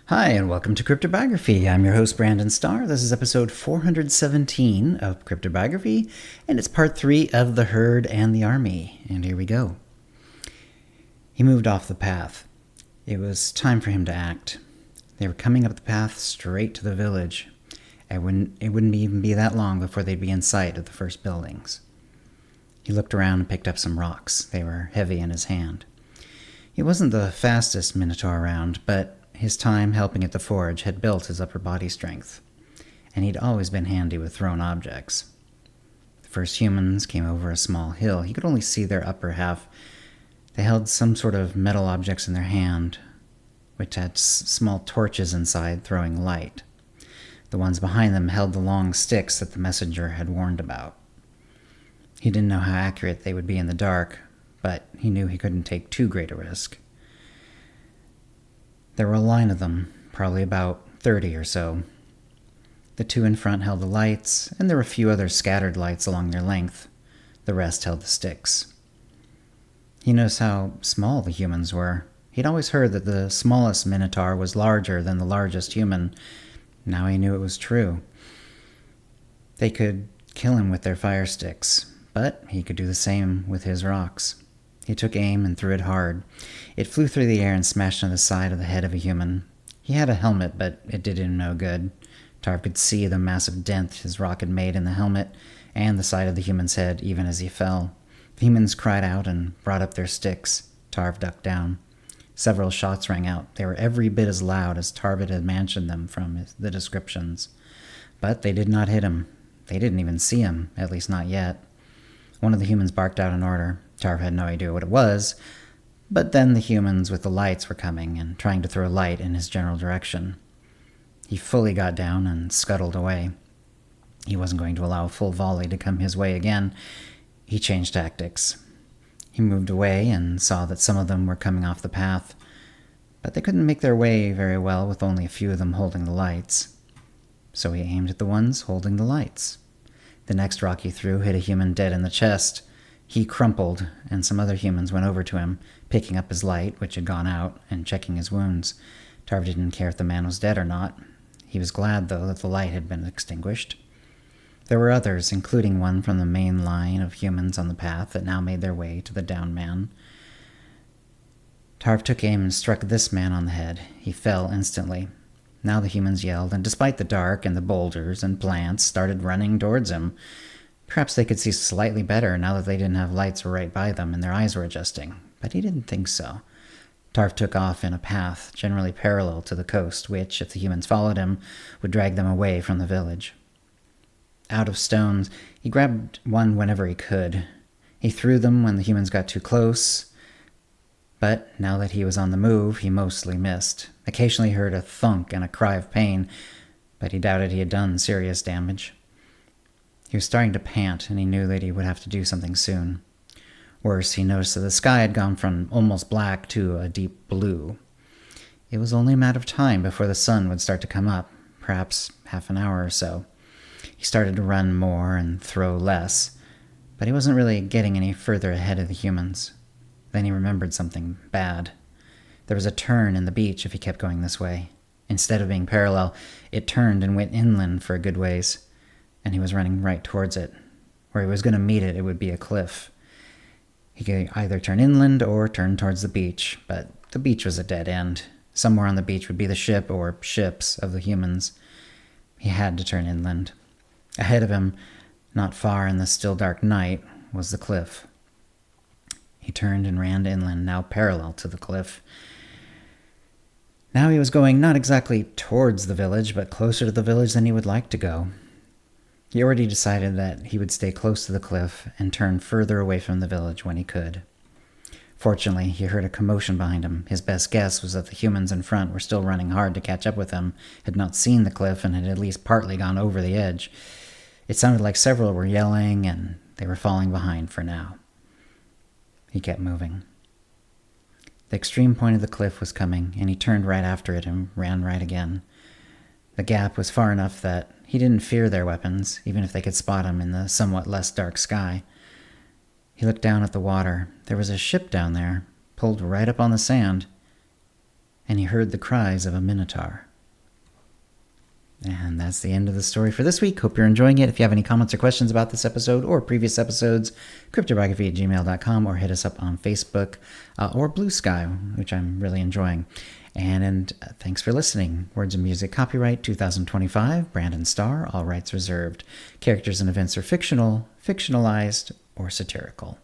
Hi, and welcome to CryptoBiography. I'm your host, Brandon Starr. This is episode 417 of CryptoBiography, and it's part 3 of The Herd and the Army. And here we go. He moved off the path. It was time for him to act. They were coming up the path straight to the village. It wouldn't even be that long before they'd be in sight of the first buildings. He looked around and picked up some rocks. They were heavy in his hand. He wasn't the fastest minotaur around, but his time helping at the forge had built his upper body strength, and he'd always been handy with thrown objects. The first humans came over a small hill. He could only see their upper half. They held some sort of metal objects in their hand, which had small torches inside throwing light. The ones behind them held the long sticks that the messenger had warned about. He didn't know how accurate they would be in the dark, but he knew he couldn't take too great a risk. There were a line of them, probably about 30 or so. The two in front held the lights, and there were a few other scattered lights along their length. The rest held the sticks. He noticed how small the humans were. He'd always heard that the smallest minotaur was larger than the largest human. Now he knew it was true. They could kill him with their fire sticks, but he could do the same with his rocks. He took aim and threw it hard. It flew through the air and smashed on the side of the head of a human. He had a helmet, but it did him no good. Tarve could see the massive dent his rock had made in the helmet and the side of the human's head even as he fell. The humans cried out and brought up their sticks. Tarve ducked down. Several shots rang out. They were every bit as loud as Tarve had mentioned them from the descriptions. But they did not hit him. They didn't even see him, at least not yet. One of the humans barked out an order. Tarve had no idea what it was, but then the humans with the lights were coming and trying to throw light in his general direction. He fully got down and scuttled away. He wasn't going to allow a full volley to come his way again. He changed tactics. He moved away and saw that some of them were coming off the path, but they couldn't make their way very well with only a few of them holding the lights. So he aimed at the ones holding the lights. The next rock he threw hit a human dead in the chest. He crumpled, and some other humans went over to him, picking up his light, which had gone out, and checking his wounds. Tarve didn't care if the man was dead or not. He was glad, though, that the light had been extinguished. There were others, including one from the main line of humans on the path that now made their way to the downed man. Tarve took aim and struck this man on the head. He fell instantly. Now the humans yelled, and despite the dark and the boulders and plants, started running towards him. Perhaps they could see slightly better now that they didn't have lights right by them and their eyes were adjusting, but he didn't think so. Tarve took off in a path generally parallel to the coast, which, if the humans followed him, would drag them away from the village. Out of stones, he grabbed one whenever he could. He threw them when the humans got too close, but now that he was on the move, he mostly missed. Occasionally he heard a thunk and a cry of pain, but he doubted he had done serious damage. He was starting to pant, and he knew that he would have to do something soon. Worse, he noticed that the sky had gone from almost black to a deep blue. It was only a matter of time before the sun would start to come up, perhaps half an hour or so. He started to run more and throw less, but he wasn't really getting any further ahead of the humans. Then he remembered something bad. There was a turn in the beach if he kept going this way. Instead of being parallel, it turned and went inland for a good ways, and he was running right towards it. Where he was going to meet it, it would be a cliff. He could either turn inland or turn towards the beach, but the beach was a dead end. Somewhere on the beach would be the ship or ships of the humans. He had to turn inland. Ahead of him, not far in the still dark night, was the cliff. He turned and ran inland, now parallel to the cliff. Now he was going not exactly towards the village, but closer to the village than he would like to go. He already decided that he would stay close to the cliff and turn further away from the village when he could. Fortunately, he heard a commotion behind him. His best guess was that the humans in front were still running hard to catch up with him, had not seen the cliff, and had at least partly gone over the edge. It sounded like several were yelling, and they were falling behind for now. He kept moving. The extreme point of the cliff was coming, and he turned right after it and ran right again. The gap was far enough that he didn't fear their weapons, even if they could spot him in the somewhat less dark sky. He looked down at the water. There was a ship down there, pulled right up on the sand. and he heard the cries of a minotaur. And that's the end of the story for this week. Hope you're enjoying it. If you have any comments or questions about this episode or previous episodes, cryptobiography@gmail.com, or hit us up on Facebook or Blue Sky, which I'm really enjoying. And thanks for listening. Words and Music copyright 2025, Brandon Starr, all rights reserved. Characters and events are fictional, fictionalized, or satirical.